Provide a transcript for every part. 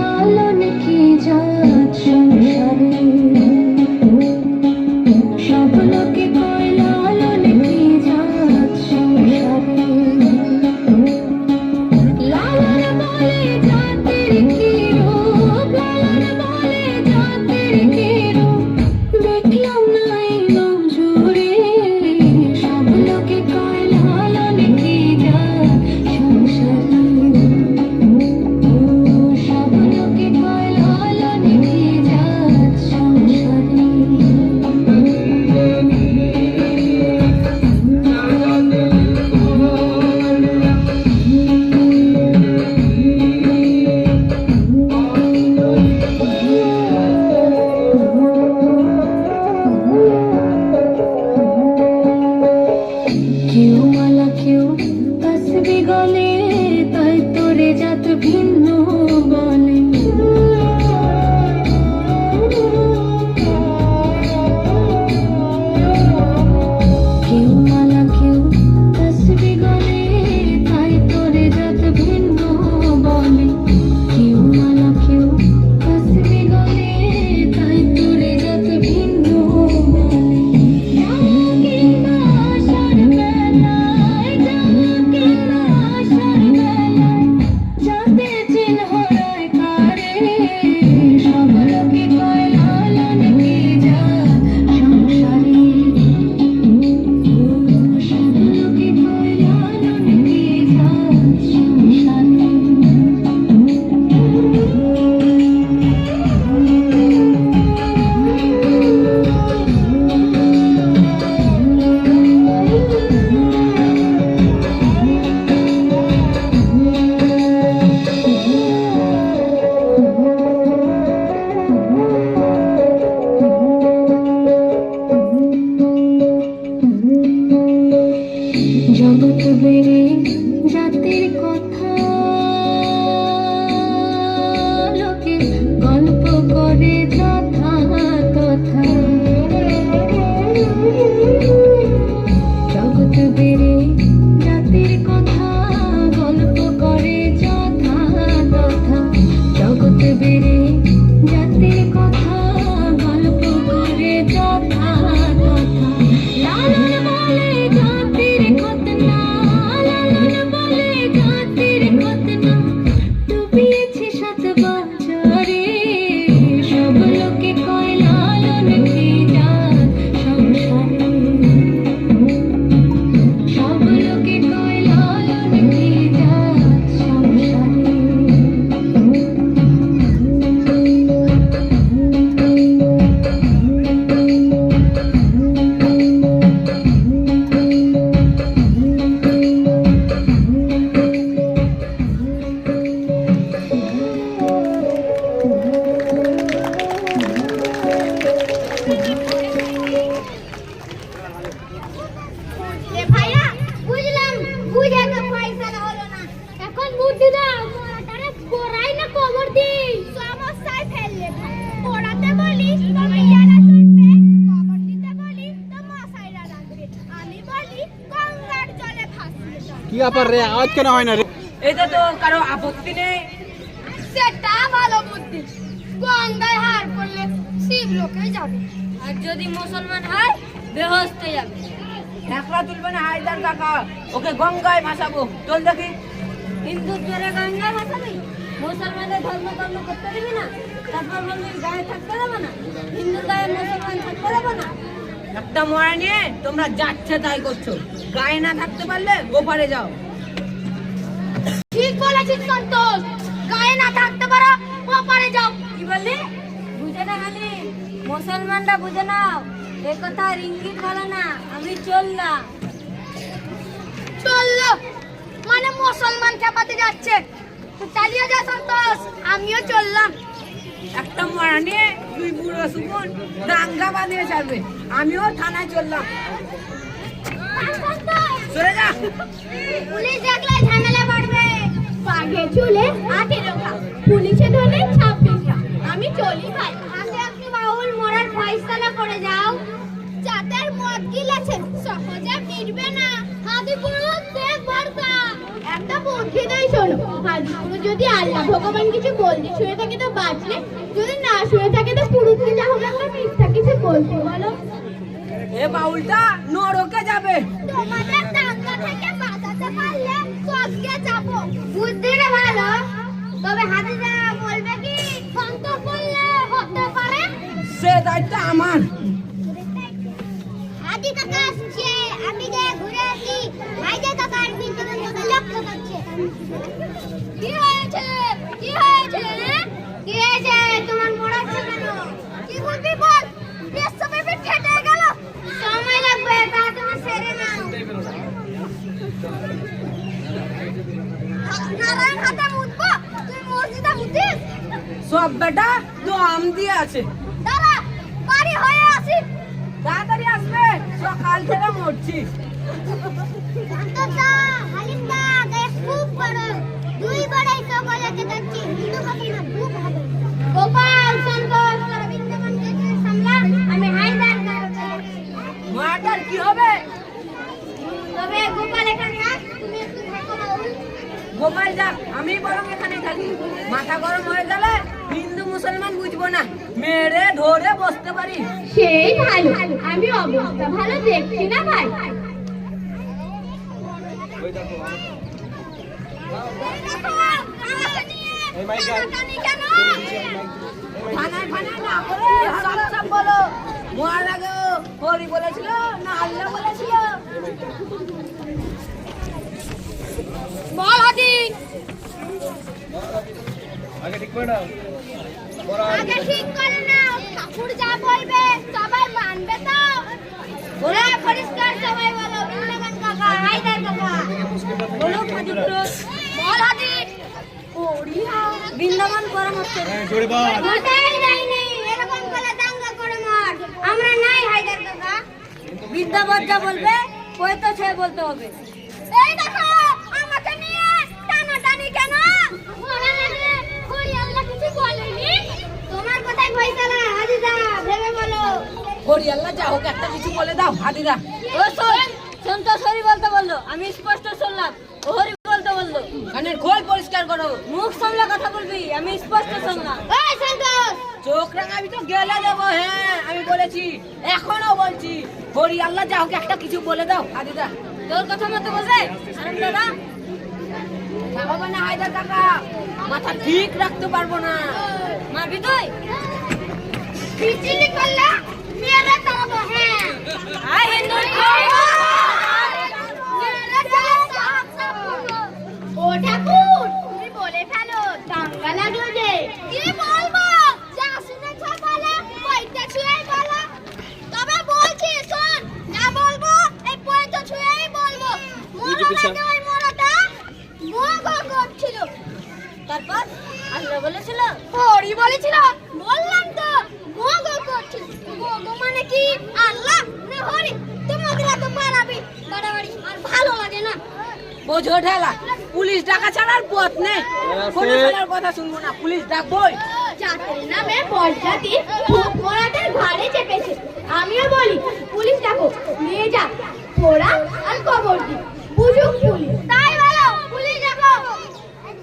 লালন কি জাত সংসারে, সব লোকে কয় লালন কি জাত সংসারে। লালন বলে জাতের কি রূপ, লালন বলে জাতের কি রূপ, দেখলাম না এই নাম জুড়ে। সব লোকে কয় লালন কি জাত সংসারে, সব লোকে কয় লালন কি জাত সংসারে। কেউ মালা কেউ তসবি গলে, তাই তোরে জাত ভিন্ন বলে। কেউ মালা কেউ তসবি গলে, তাই তোরে জাত ভিন্ন বলে। কেউ মালা কেউ তসবি গলে, তাই তোরে জাত ভিন্ন বলে। জাতের চিহ্ন রয় কারে, সব লোকে কয় লালন কি জাত সংসারে। সব লোকে কয় লালন কি জাত সংসারে। জগৎ বেড়ে জাতির কথা লোকে গল্প করে যথা তথা। জগৎ বেড়ে জাতির কথা গল্প করে যথা তথা। জগৎ বেড়ে জাতির কথা গল্প করে যথা তথা। লালন বলে জাতির খতনা, লালন বলে জাতির খতনা, ডুবিয়েছে শত বছরে। সব লোকে কয় লালন কি জাত সংসারে, সব লোকে কয় লালন কি জাত সংসারে। ভাইয়া বুঝলাম, বুঝে তো ফয়সালা হলো না। এখন বুদ্ধি দাও, তারে পড়াই না কবর দিই। সমস্যায় ফেললে ভাই, পড়াতে বলি তো মাইয়ারা চলবে, কবর দিতে বলি তো মশাইরা লাগবে। আমি বলি গঙ্গার জলে ভাসবে। কি ব্যাপার রে, আওয়াজ কেন হয় না রে? এটা তো কারো আপত্তি নেই। সেটা ভালো বুদ্ধি। গঙ্গায় হার করলে শিব লোকে যাবে, আর যদি মুসলমান হয় বেহোশ হয়ে যাবে। একলা তুলবে না হায়দার কাকা, ওকে গঙ্গায় ভাসাবো। চল দেখি। হিন্দুর জোরে গঙ্গায় ভাসাবি, মুসলমানদের ধর্ম কর্ম করতে দিবি না, তারপর বলবি গায়ে থাকতে দেবো না, হিন্দু গায়ে মুসলমান থাকতে দেবো না। একটা মরা নিয়ে তোমরা যাচ্ছে তাই করছো। গায়ে না থাকতে পারলে ওপারে যাও। ঠিক বলেছিস সন্তোষ, গায়ে না থাকতে পারো ওপারে যাও। কি বললি? বুঝে না খালি মুসলমানরা বুঝে নাও, এ কথা ইঙ্গিত ভালো না। আমি চললাম। চললো মানে মুসলমান খেপাতে যাচ্ছে। তো চালিয়ে যা সন্তোষ, আমিও চললাম। একটা মরা নিয়ে দুই বুড়ো সুকুন দাঙ্গা বাঁধিয়ে ছাড়বে। আমিও থানায় চললাম। সরে যা। পুলিশ দেখলে ঝামেলা বাড়বে। বাঘে চুলে 18 ঘা, পুলিশে ধরলে 26 ঘা। আমি চলি ভাই। আগে আপনি বাউল মরার ফয়সালা করে যাও। যাদের মদ গিলেছে সহজে মিটবে না। আদি পুরুষ দেখ বর্তা একটা বুদ্ধি দেই শোনো। আদিগুরু যদি আল্লাহ ভগবান কিছু বলতে শুনে থাকে তো বাঁচলে, যদি না শুনে থাকে তো পুরুষকে যা হোক একটা মিথ্যা কিছু বলতে বলো। এ বাউলটা নরকে যাবে। তোমাদের দাঙ্গা থেকে বাঁচাতে পারলে স্বর্গে যাব। বুদ্ধিটা ভালো, তবে হাদিজা বলবে কি সন্তোষ বললে হতে পারে। সে দায়িত্ব আমার। হাদি কাকা আসছে, আমি যে ঘুরে আসি। হাইদা কাকার পিছনে তোকে লক্ষ্য করছে। কি হয়েছে? কি হয়েছে? কি হয়েছে? তোমার পড়াচ্ছে কেন? কি বলবি বল? বেশ সময় ফেটে গেল। সময় লাগবে, তা তুমি সেরে নাও। নারায়ণ হাতে মুতবো, তুই মসজিদে মুতিস? সব বেটা তো আম দিয়ে আছে। দাঁড়া, বাড়ি হয়ে আসি। তাড়াতাড়ি আসবে, সকাল থেকে মরছি। শান্তদা, হালিমদা, গায়ে খুব গরম। দুই বড়াই সকলেকে যাচ্ছি, হিন্দু হবে না, ভূপ হবে। গোপাল, সন্তোষ, তোরা বিদ্যমান দেখে সামলা, আমি হায়দার কাছে। মাটার কি হবে? তবে গোপাল এখানে আস, তুমি একটু থাকো বাবু। গোপাল যাক, আমি বরং এখানে থাকি। মাথা গরম হয়ে গেলে হিন্দু মুসলমান বুঝবো না, মেরে ধরে বসতে পারি। সেই ভালো, আমি অবস্থা ভালো দেখছি না ভাই। থানায় ফানায় না করে সব সব বলো। মরার আগে হরি বলেছিল না আল্লাহ বলেছিল? বল হাদি, আগে ঠিক করে নাও। আগে ঠিক করে নাও। ঠাকুর যা বলবে সবাই মানবে তো? ওরা পরিষ্কার সবাই বলো, বৃন্দাবন কাকা, হায়দার কাকা। বলো খাজুপুর। বল হাদি। ওড়িয়া বৃন্দাবন পরামর্শ। জোরে বল। কোথায় যাইনি, এরকম বলে দাঙ্গা করে মার। আমরা নাই হায়দার কাকা। বিদ্যাবাদ যা বলবে ওই তো সে বলতে হবে। এই দেখো, আমাকে নিয়ে টানাটানি কেন? ওরা নাকি হরি আল্লাহ কিছু বলেনি? তোমার কথাই ফয়সালা, হাদিজা ভেবে বলো। হরি আল্লাহ যা হোক একটা কিছু বলে দাও হাদিরা। ও শোন, সন্তোষ হরি বলতে বললো, আমি স্পষ্ট শুনলাম। ও হরি বলতে বললো, কানের খোল পরিষ্কার করো। মুখ সামলে কথা বলবি, আমি স্পষ্ট শুনলাম। ওই সন্তোষ, চোখ রাঙাবি তো গেলে দেবো। হ্যাঁ আমি বলেছি, এখনো বলছি। হরি আল্লাহ যা হোক একটা কিছু বলে দাও হাদিরা। তোর কথা মতো বসে আনন্দ দাদা থাকবে না হায়দার কাকা, মাথা ঠিক রাখতে পারবো না। মারবি তুই? বিচিলি করলা মেরে তারবো। হ্যাঁ আয় হিন্দু মেরে যাও সাপ সাপ করবো। ও ঠাকুর, তুমি বলে ফেলো, দাঙ্গা লাগলো যে। কি বলবো? যা শুনেছ বলো, পয়টা ছুঁয়ে বলো। তবে বলছি শোন, যা বলবো এই পয়টা ছুঁয়েই বলবো। মরাটাকে ওই মরাটা মোগো করছিল। তারপর আল্লাহ বলেছিল হরি বলেছিল, বললাম তো মোগো করছিল। মোগো মানে কি আল্লাহ না হরি? তোমাদের তো বাড়াবি বাড়াবাড়ি আর ভালো লাগে না। বোঝো ঠেলা, পুলিশ ডাকা ছাড়ার পথ নেই। কোনো ছেলের কথা শুনবো না, পুলিশ ডাকবই। জাতের নামে বজ্জাতি ভূত মরাদের ঘাড়ে চেপেছে। আমিও বলি পুলিশ ডাকো, নিয়ে যা পোড়া আর কবর দি। বুঝুক পুলিশ, তাই বলো পুলিশ ডাকো।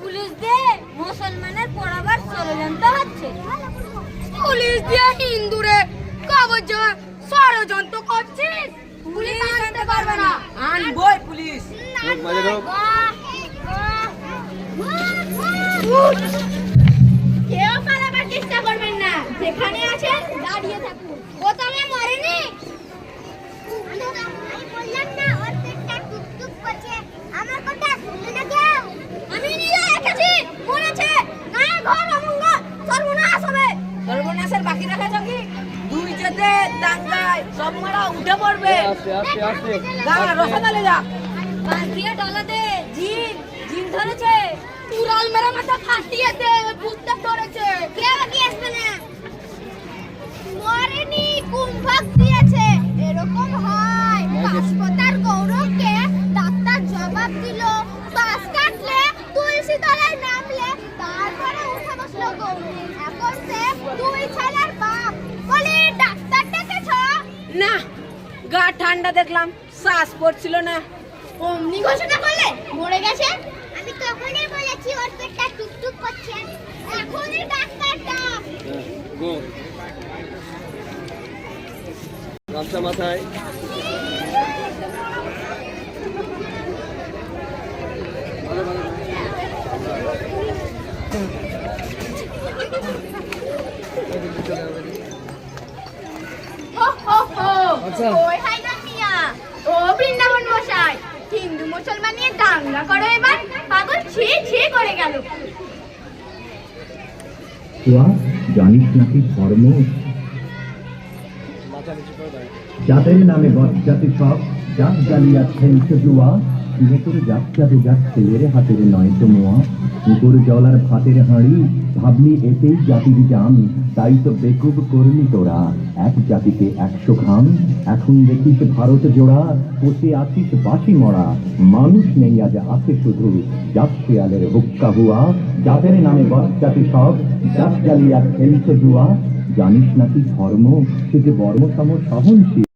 পুলিশ দিয়ে মুসলমানের পড়াবার ষড়যন্ত্র হচ্ছে। পুলিশ দিয়ে হিন্দুরে কবর জমা ষড়যন্ত্র করছিস? পুলিশ আনতে পারবে না। আনবই পুলিশ। মাঝে ঢোক। কেউ পালাবার চেষ্টা করবেন না, যেখানে আছেন দাঁড়িয়ে থাকুন। বোতামে মরেনি। আমি বললাম না ওর পেটটা টুকটুক করছে, আমার কথা শুনলে না কেউ? আমি নিজে দেখেছি, মরেছে। গায়ে ঘর অমঙ্গল, সর্বনাশ হবে। সর্বনাশের বাকি রাখা কি? দুই যেতে দাঙ্গায় সব মারা উঠে পড়বে। আস্তে আস্তে আস্তে। যা রসনালে যা। পাশ দিয়ে ডলাতে জিন জিন ধরেছে। উড়াল মেরে মাথা ফাটিয়ে দে, বুঝতে ধরেছে। কেউ কি আসবে না? মরেনি, কুম্ভক দিয়েছে। এরকম হয়। বাসপতার গৌরবকে ডাক্তার জবাব দিল, বাস কাটলে তুলসী তলায় নামলে তারপরে উঠে বসলো গৌরব। এখন সে দুই ছেলের বাপ। বলি ডাক্তার ডেকেছ? না, গা ঠান্ডা দেখলাম, শ্বাস পড়ছিল না। অমনি ঘোষণা করলে মরে গেছে। আমি তখনই বলেছি ওর পেটটা টুকটুক করছে এখনই ডাক্তারটা গো গামছা মাথায় হো হো হো আচ্ছা। ওই হায়দার মিয়া ও বৃন্দাবন মশাই হিন্দু মুসলমান নিয়ে দাঙ্গা করো এবার পাগল ছি ছি করে গেল তোরা জানিস নাকি ধর্ম মাথা নিচু করে দাঁড়ায় জাতের নামে বজ্জাতি সব জাত জ্বালিয়া খেলছে জুয়া ভেতর জাত যাবে জাত ছেলের হাতের নয় তো মোয়া পুকুর জলার ভাতের হাঁড়ি ভাবলি এতেই জাতির জান তাই তো বেকুব করলি তোরা এক জাতিকে 100 খান এখন দেখিস ভারত জোড়া বসে আছিস বাসি মরা মানুষ নেই আজ আছে শুধু জাত শিয়ালের হুক্কা হুয়া জাতের নামে বজ্জাতি সব জাত জ্বালিয়া খেলছে জুয়া জানিস নাকি ধর্ম সে যে বর্ম সম সহনশীল